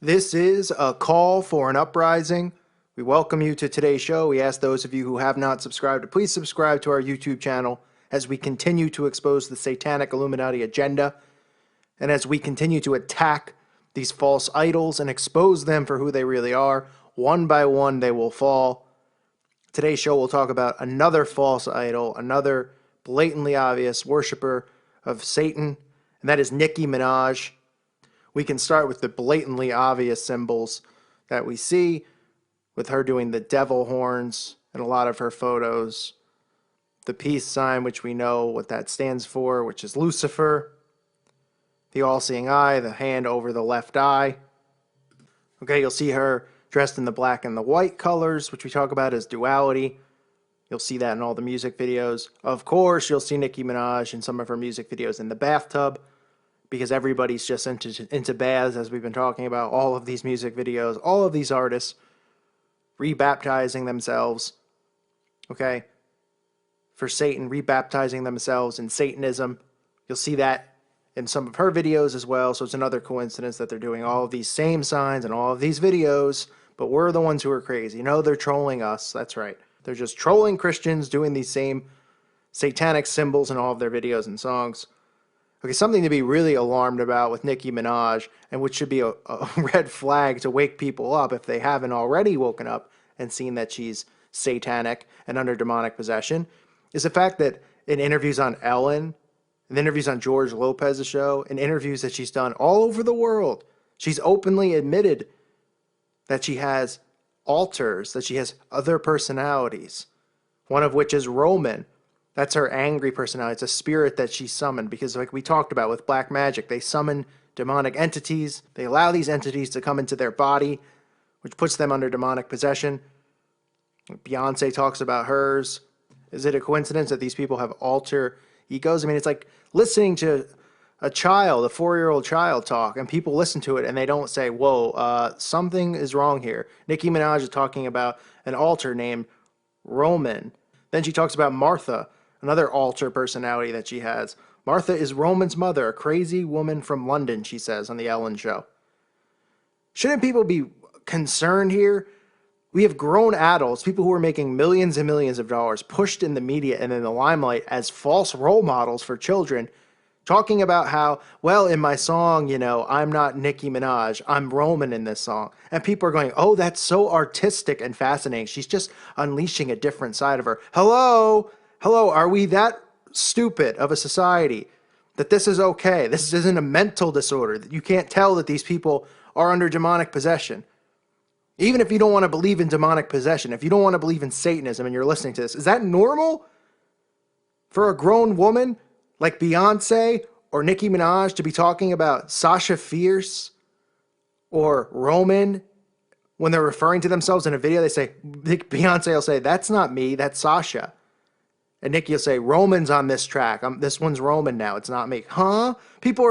This is a call for an uprising. We welcome you to today's show. We ask those of you who have not subscribed to please subscribe to our YouTube channel as we continue to expose the satanic Illuminati agenda and as we continue to attack these false idols and expose them for who they really are. One by one, they will fall. Today's show will talk about another false idol, another blatantly obvious worshiper of Satan, and that is Nicki Minaj. We can start with the blatantly obvious symbols that we see with her doing the devil horns in a lot of her photos. The peace sign, which we know what that stands for, which is Lucifer. The all-seeing eye, the hand over the left eye. Okay, you'll see her dressed in the black and the white colors, which we talk about as duality. You'll see that in all the music videos. Of course, you'll see Nicki Minaj in some of her music videos in the bathtub, because everybody's just into baths, as we've been talking about. All of these music videos, all of these artists rebaptizing themselves, okay, for Satan, rebaptizing themselves in Satanism. You'll see that in some of her videos as well, so it's another coincidence that they're doing all of these same signs and all of these videos, but we're the ones who are crazy. No, they're trolling us, that's right. They're just trolling Christians, doing these same satanic symbols in all of their videos and songs. Okay, something to be really alarmed about with Nicki Minaj, and which should be a red flag to wake people up if they haven't already woken up and seen that she's satanic and under demonic possession, is the fact that in interviews on Ellen, in interviews on George Lopez's show, in interviews that she's done all over the world, she's openly admitted that she has alters, that she has other personalities, one of which is Roman. That's her angry personality. It's a spirit that she summoned because, like we talked about with black magic, they summon demonic entities. They allow these entities to come into their body, which puts them under demonic possession. Beyonce talks about hers. Is it a coincidence that these people have alter egos? I mean, it's like listening to a child, a 4-year-old child talk, and people listen to it and they don't say, whoa, something is wrong here. Nicki Minaj is talking about an alter named Roman. Then she talks about Martha, another alter personality that she has. Martha is Roman's mother, a crazy woman from London, she says on the Ellen show. Shouldn't people be concerned here? We have grown adults, people who are making millions and millions of dollars, pushed in the media and in the limelight as false role models for children, talking about how, well, in my song, you know, I'm not Nicki Minaj, I'm Roman in this song. And people are going, oh, that's so artistic and fascinating. She's just unleashing a different side of her. Hello, are we that stupid of a society that this is okay? This isn't a mental disorder, that you can't tell that these people are under demonic possession. Even if you don't want to believe in demonic possession, if you don't want to believe in Satanism and you're listening to this, is that normal for a grown woman like Beyonce or Nicki Minaj to be talking about Sasha Fierce or Roman when they're referring to themselves in a video? They say, Beyonce will say, that's not me, that's Sasha. And Nicki will say, Roman's on this track. This one's Roman now, it's not me. Huh? People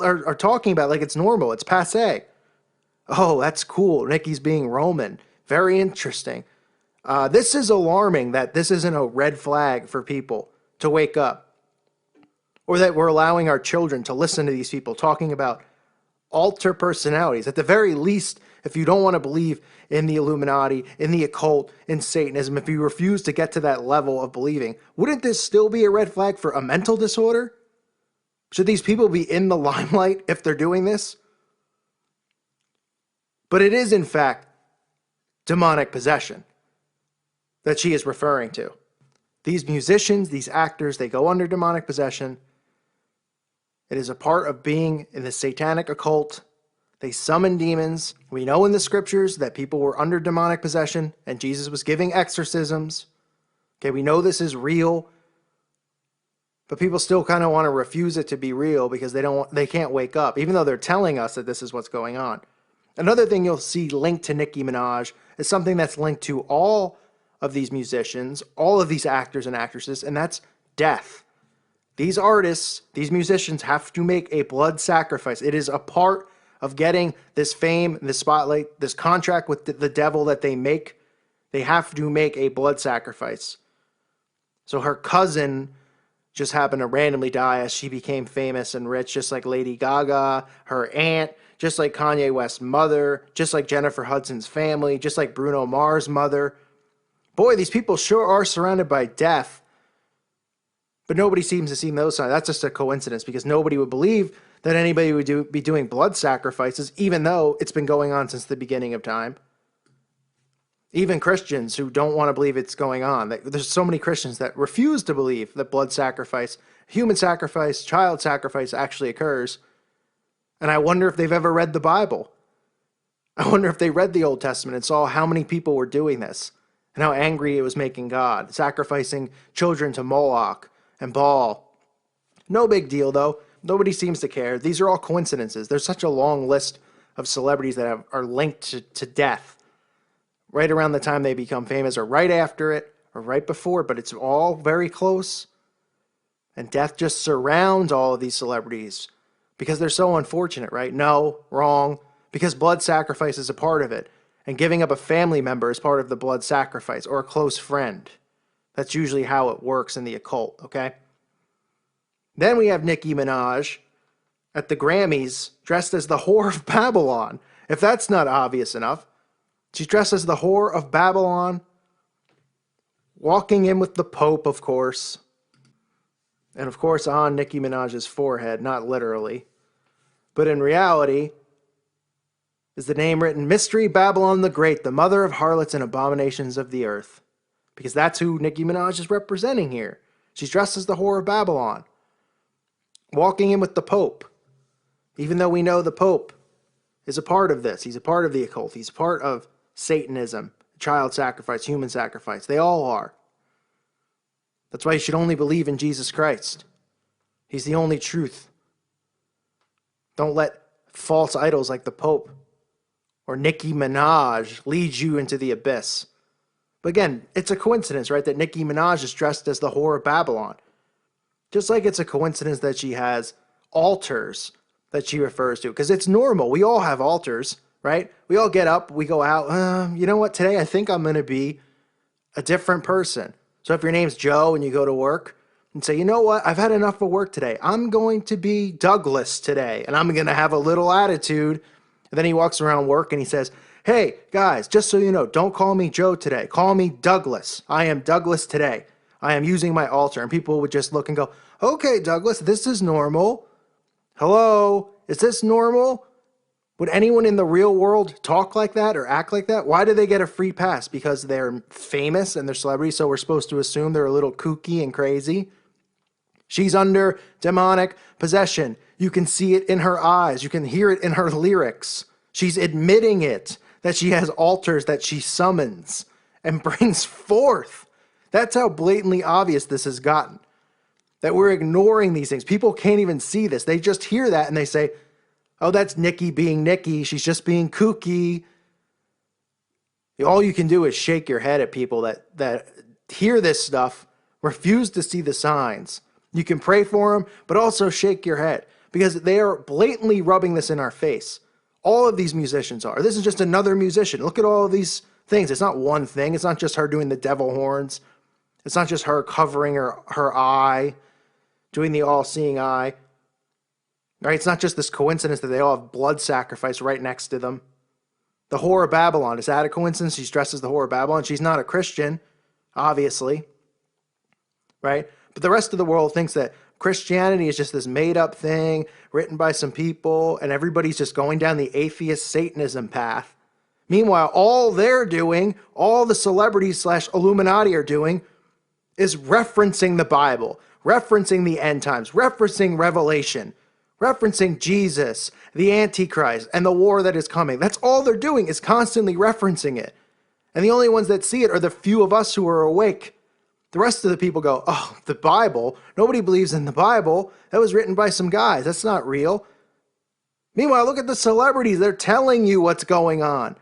are talking about it like it's normal, it's passé. Oh, that's cool, Nicki's being Roman. Very interesting. This is alarming that this isn't a red flag for people to wake up. Or that we're allowing our children to listen to these people talking about alter personalities. At the very least, if you don't want to believe in the Illuminati, in the occult, in Satanism, if you refuse to get to that level of believing, wouldn't this still be a red flag for a mental disorder? Should these people be in the limelight if they're doing this? But it is, in fact, demonic possession that she is referring to. These musicians, these actors, they go under demonic possession. It is a part of being in the satanic occult. They summon demons. We know in the scriptures that people were under demonic possession and Jesus was giving exorcisms. Okay, we know this is real. But people still kind of want to refuse it to be real because they can't wake up, even though they're telling us that this is what's going on. Another thing you'll see linked to Nicki Minaj is something that's linked to all of these musicians, all of these actors and actresses, and that's death. These artists, these musicians have to make a blood sacrifice. It is a part of getting this fame, this spotlight, this contract with the devil that they make. They have to make a blood sacrifice. So her cousin just happened to randomly die as she became famous and rich, just like Lady Gaga. Her aunt just like Kanye West's mother, just like Jennifer Hudson's family, just like Bruno Mars' mother. Boy, these people sure are surrounded by death, but nobody seems to see those signs. That's just a coincidence because nobody would believe that anybody would be doing blood sacrifices, even though it's been going on since the beginning of time. Even Christians who don't want to believe it's going on. There's so many Christians that refuse to believe that blood sacrifice, human sacrifice, child sacrifice actually occurs. And I wonder if they've ever read the Bible. I wonder if they read the Old Testament and saw how many people were doing this and how angry it was making God, sacrificing children to Moloch and Baal. No big deal, though. Nobody seems to care. These are all coincidences. There's such a long list of celebrities that are linked to death right around the time they become famous or right after it or right before, but it's all very close. And death just surrounds all of these celebrities because they're so unfortunate, right? No, wrong. Because blood sacrifice is a part of it. And giving up a family member is part of the blood sacrifice or a close friend. That's usually how it works in the occult, okay? Then we have Nicki Minaj at the Grammys dressed as the whore of Babylon. If that's not obvious enough, she's dressed as the whore of Babylon, walking in with the Pope, of course. And of course on Nicki Minaj's forehead, not literally, but in reality, is the name written Mystery Babylon the Great, the mother of harlots and abominations of the earth. Because that's who Nicki Minaj is representing here. She's dressed as the whore of Babylon, walking in with the Pope. Even though we know the Pope is a part of this. He's a part of the occult. He's a part of Satanism, child sacrifice, human sacrifice. They all are. That's why you should only believe in Jesus Christ. He's the only truth. Don't let false idols like the Pope or Nicki Minaj lead you into the abyss. But again, it's a coincidence, right, that Nicki Minaj is dressed as the whore of Babylon. Just like it's a coincidence that she has altars that she refers to. Because it's normal. We all have altars, right? We all get up, we go out. You know what? Today I think I'm going to be a different person. So if your name's Joe and you go to work and say, you know what? I've had enough of work today. I'm going to be Douglas today. And I'm going to have a little attitude. And then he walks around work and he says, hey, guys, just so you know, don't call me Joe today. Call me Douglas. I am Douglas today. I am using my altar. And people would just look and go, okay, Douglas, this is normal. Hello, is this normal? Would anyone in the real world talk like that or act like that? Why do they get a free pass? Because they're famous and they're celebrities, so we're supposed to assume they're a little kooky and crazy? She's under demonic possession. You can see it in her eyes. You can hear it in her lyrics. She's admitting it, that she has altars that she summons and brings forth. That's how blatantly obvious this has gotten, that we're ignoring these things. People can't even see this. They just hear that and they say, oh, that's Nicki being Nicki. She's just being kooky. All you can do is shake your head at people that hear this stuff, refuse to see the signs. You can pray for them, but also shake your head because they are blatantly rubbing this in our face. All of these musicians are. This is just another musician. Look at all of these things. It's not one thing. It's not just her doing the devil horns. It's not just her covering her eye, doing the all-seeing eye. Right? It's not just this coincidence that they all have blood sacrifice right next to them. The whore of Babylon. Is that a coincidence? She's dressed as the whore of Babylon. She's not a Christian, obviously. Right? But the rest of the world thinks that Christianity is just this made-up thing written by some people, and everybody's just going down the atheist Satanism path. Meanwhile, all they're doing, all the celebrities / Illuminati are doing, is referencing the Bible, referencing the end times, referencing Revelation, referencing Jesus, the Antichrist, and the war that is coming. That's all they're doing, is constantly referencing it. And the only ones that see it are the few of us who are awake. The rest of the people go, oh, the Bible? Nobody believes in the Bible. That was written by some guys. That's not real. Meanwhile, look at the celebrities. They're telling you what's going on.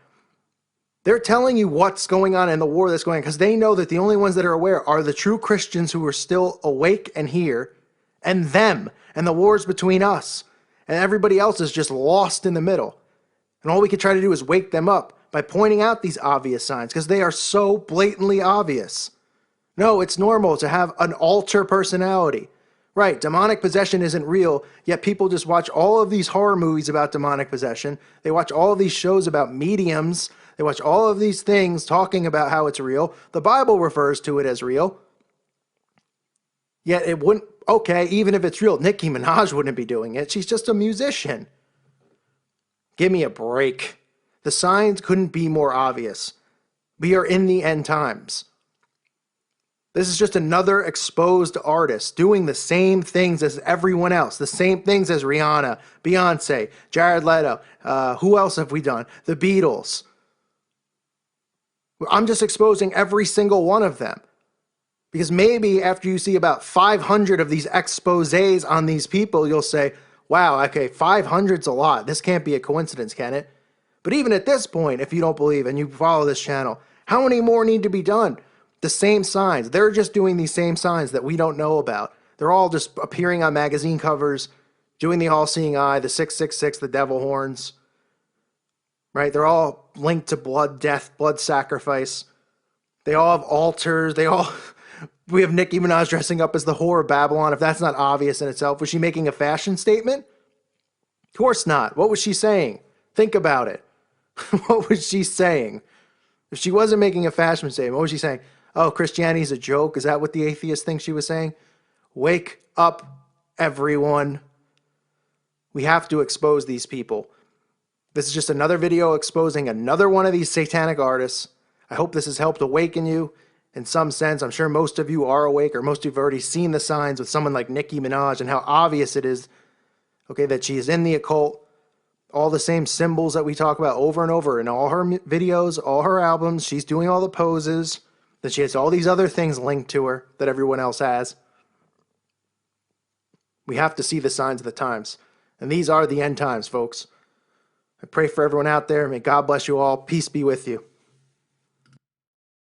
They're telling you what's going on in the war that's going on because they know that the only ones that are aware are the true Christians who are still awake and here, and them, and the war's between us. And everybody else is just lost in the middle. And all we can try to do is wake them up by pointing out these obvious signs because they are so blatantly obvious. No, it's normal to have an altar personality Right, demonic possession isn't real, yet people just watch all of these horror movies about demonic possession. They watch all of these shows about mediums. They watch all of these things talking about how it's real. The Bible refers to it as real. Yet it wouldn't, okay, even if it's real, Nicki Minaj wouldn't be doing it. She's just a musician. Give me a break. The signs couldn't be more obvious. We are in the end times. This is just another exposed artist doing the same things as everyone else, the same things as Rihanna, Beyonce, Jared Leto. Who else have we done? The Beatles. I'm just exposing every single one of them. Because maybe after you see about 500 of these exposés on these people, you'll say, wow, okay, 500's a lot. This can't be a coincidence, can it? But even at this point, if you don't believe and you follow this channel, how many more need to be done? The same signs. They're just doing these same signs that we don't know about. They're all just appearing on magazine covers, doing the all-seeing eye, the 666, the devil horns. Right? They're all linked to blood, death, blood sacrifice. They all have altars. We have Nicki Minaj dressing up as the whore of Babylon. If that's not obvious in itself, was she making a fashion statement? Of course not. What was she saying? Think about it. What was she saying? If she wasn't making a fashion statement, what was she saying? Oh, Christianity's a joke. Is that what the atheist thinks she was saying? Wake up, everyone. We have to expose these people. This is just another video exposing another one of these satanic artists. I hope this has helped awaken you in some sense. I'm sure most of you are awake, or most of you have already seen the signs with someone like Nicki Minaj and how obvious it is, okay, that she is in the occult. All the same symbols that we talk about over and over in all her videos, all her albums. She's doing all the poses. That she has all these other things linked to her that everyone else has. We have to see the signs of the times. And these are the end times, folks. I pray for everyone out there. May God bless you all. Peace be with you.